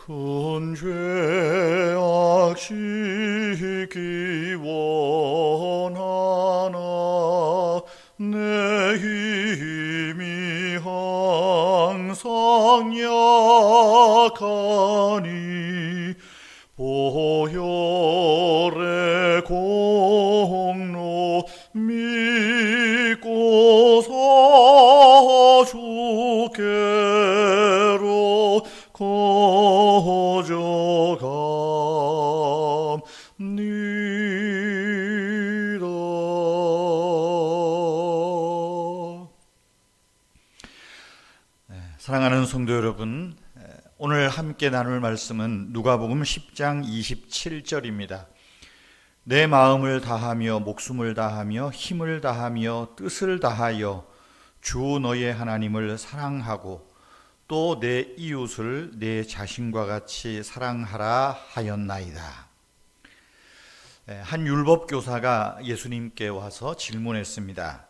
큰 죄악 씻기 원하나 내 힘이 항상 약하니 보혈의 공로 믿고서 주께로 거저갑니다. 사랑하는 성도 여러분, 오늘 함께 나눌 말씀은 누가복음 10장 27절입니다. 내 마음을 다하며 목숨을 다하며 힘을 다하며 뜻을 다하여 주 너의 하나님을 사랑하고 또 내 이웃을 내 자신과 같이 사랑하라 하였나이다. 한 율법교사가 예수님께 와서 질문했습니다.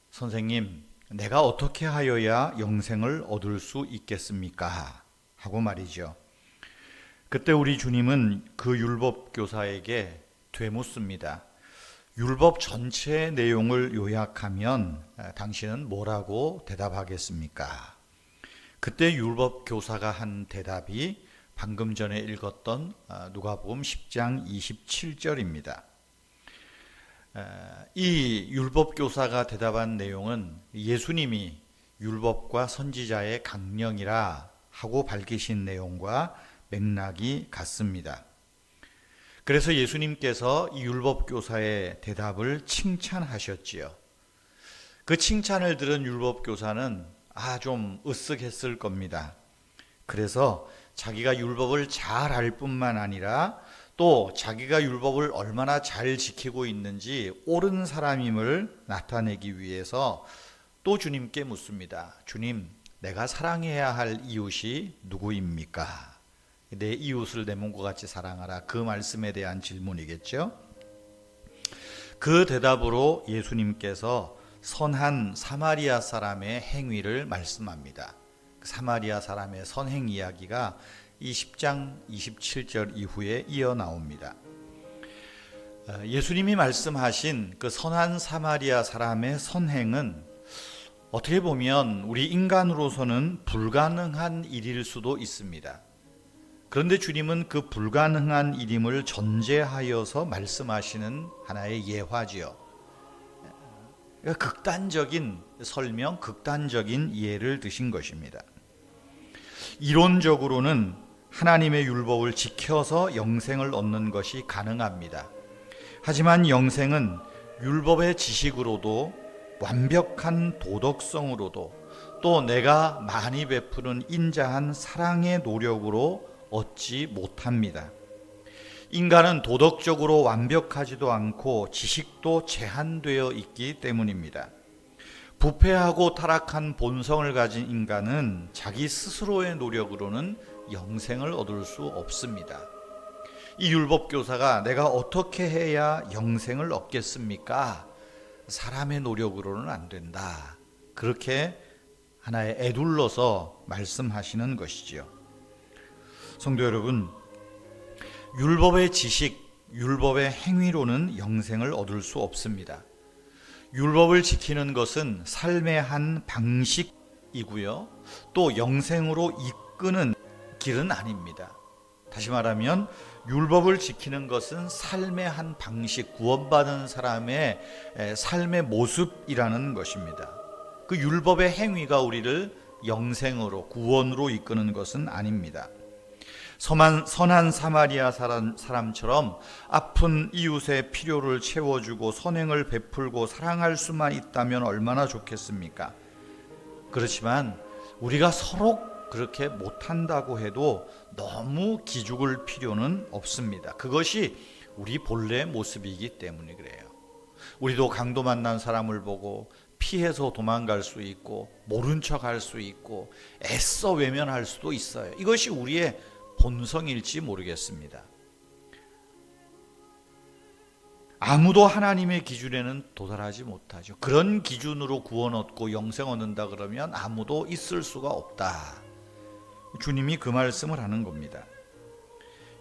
선생님, 내가 어떻게 하여야 영생을 얻을 수 있겠습니까? 하고 말이죠. 그때 우리 주님은 그 율법교사에게 되묻습니다. 율법 전체의 내용을 요약하면 당신은 뭐라고 대답하겠습니까? 그때 율법교사가 한 대답이 방금 전에 읽었던 누가복음 10장 27절입니다. 이 율법교사가 대답한 내용은 예수님이 율법과 선지자의 강령이라 하고 밝히신 내용과 맥락이 같습니다. 그래서 예수님께서 이 율법교사의 대답을 칭찬하셨지요. 그 칭찬을 들은 율법교사는 좀 으쓱했을 겁니다. 그래서 자기가 율법을 잘 알 뿐만 아니라 또 자기가 율법을 얼마나 잘 지키고 있는지 옳은 사람임을 나타내기 위해서 또 주님께 묻습니다. 주님, 내가 사랑해야 할 이웃이 누구입니까? 내 이웃을 내 몸과 같이 사랑하라. 그 말씀에 대한 질문이겠죠. 그 대답으로 예수님께서 선한 사마리아 사람의 행위를 말씀합니다. 사마리아 사람의 선행 이야기가 이 10장 27절 이후에 이어 나옵니다. 예수님이 말씀하신 그 선한 사마리아 사람의 선행은 어떻게 보면 우리 인간으로서는 불가능한 일일 수도 있습니다. 그런데 주님은 그 불가능한 일임을 전제하여서 말씀하시는 하나의 예화지요. 그러니까 극단적인 설명, 극단적인 이해를 드신 것입니다. 이론적으로는 하나님의 율법을 지켜서 영생을 얻는 것이 가능합니다. 하지만 영생은 율법의 지식으로도 완벽한 도덕성으로도 또 내가 많이 베푸는 인자한 사랑의 노력으로 얻지 못합니다. 인간은 도덕적으로 완벽하지도 않고 지식도 제한되어 있기 때문입니다. 부패하고 타락한 본성을 가진 인간은 자기 스스로의 노력으로는 영생을 얻을 수 없습니다. 이 율법교사가 내가 어떻게 해야 영생을 얻겠습니까? 사람의 노력으로는 안 된다. 그렇게 하나의 에둘러서 말씀하시는 것이지요. 성도 여러분, 율법의 지식, 율법의 행위로는 영생을 얻을 수 없습니다. 율법을 지키는 것은 삶의 한 방식이고요. 또 영생으로 이끄는 길은 아닙니다. 다시 말하면 율법을 지키는 것은 삶의 한 방식, 구원받은 사람의 삶의 모습이라는 것입니다. 그 율법의 행위가 우리를 영생으로, 구원으로 이끄는 것은 아닙니다. 선한 사마리아 사람처럼 아픈 이웃의 필요를 채워주고 선행을 베풀고 사랑할 수만 있다면 얼마나 좋겠습니까? 그렇지만 우리가 서로 그렇게 못한다고 해도 너무 기죽을 필요는 없습니다. 그것이 우리 본래의 모습이기 때문에 그래요. 우리도 강도 만난 사람을 보고 피해서 도망갈 수 있고 모른 척할 수 있고 애써 외면할 수도 있어요. 이것이 우리의 본성일지 모르겠습니다. 아무도 하나님의 기준에는 도달하지 못하죠. 그런 기준으로 구원 얻고 영생 얻는다 그러면 아무도 있을 수가 없다. 주님이 그 말씀을 하는 겁니다.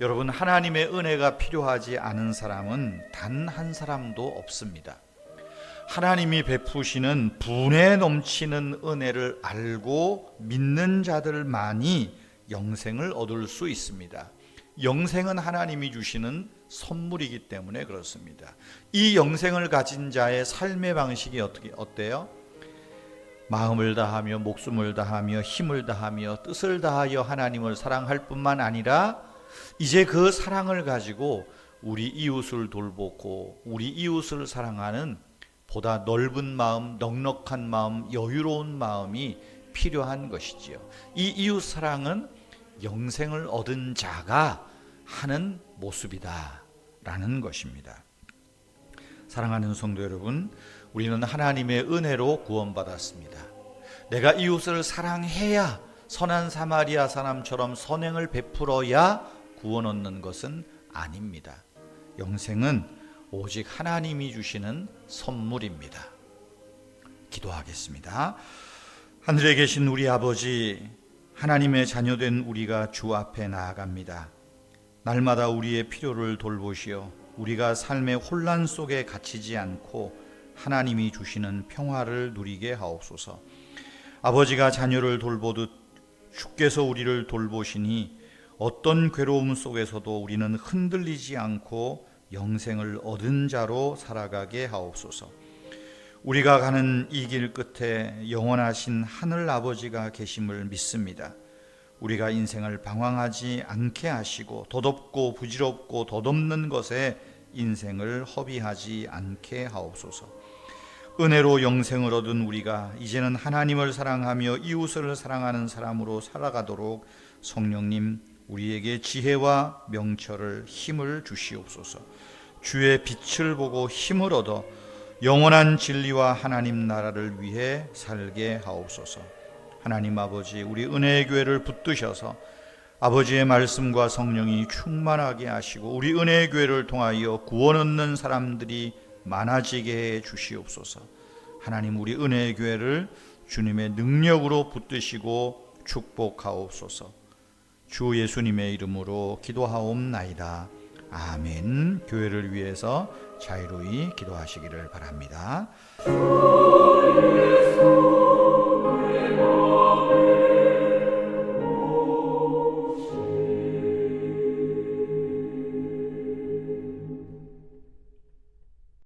여러분, 하나님의 은혜가 필요하지 않은 사람은 단 한 사람도 없습니다. 하나님이 베푸시는 분에 넘치는 은혜를 알고 믿는 자들만이 영생을 얻을 수 있습니다. 영생은 하나님이 주시는 선물이기 때문에 그렇습니다. 이 영생을 가진 자의 삶의 방식이 어때요? 마음을 다하며 목숨을 다하며 힘을 다하며 뜻을 다하여 하나님을 사랑할 뿐만 아니라 이제 그 사랑을 가지고 우리 이웃을 돌보고 우리 이웃을 사랑하는 보다 넓은 마음, 넉넉한 마음, 여유로운 마음이 필요한 것이지요. 이 이웃 사랑은 영생을 얻은 자가 하는 모습이다 라는 것입니다. 사랑하는 성도 여러분, 우리는 하나님의 은혜로 구원받았습니다. 내가 이웃을 사랑해야, 선한 사마리아 사람처럼 선행을 베풀어야 구원 얻는 것은 아닙니다. 영생은 오직 하나님이 주시는 선물입니다. 기도하겠습니다. 하늘에 계신 우리 아버지, 하나님의 자녀된 우리가 주 앞에 나아갑니다. 날마다 우리의 필요를 돌보시어 우리가 삶의 혼란 속에 갇히지 않고 하나님이 주시는 평화를 누리게 하옵소서. 아버지가 자녀를 돌보듯 주께서 우리를 돌보시니 어떤 괴로움 속에서도 우리는 흔들리지 않고 영생을 얻은 자로 살아가게 하옵소서. 우리가 가는 이 길 끝에 영원하신 하늘 아버지가 계심을 믿습니다. 우리가 인생을 방황하지 않게 하시고 도덥고 부질없고 덧없는 것에 인생을 허비하지 않게 하옵소서. 은혜로 영생을 얻은 우리가 이제는 하나님을 사랑하며 이웃을 사랑하는 사람으로 살아가도록 성령님 우리에게 지혜와 명철을 힘을 주시옵소서. 주의 빛을 보고 힘을 얻어 영원한 진리와 하나님 나라를 위해 살게 하옵소서. 하나님 아버지, 우리 은혜의 교회를 붙드셔서 아버지의 말씀과 성령이 충만하게 하시고 우리 은혜의 교회를 통하여 구원 얻는 사람들이 많아지게 해 주시옵소서. 하나님, 우리 은혜의 교회를 주님의 능력으로 붙드시고 축복하옵소서. 주 예수님의 이름으로 기도하옵나이다. 아멘. 교회를 위해서 자유로이 기도하시기를 바랍니다.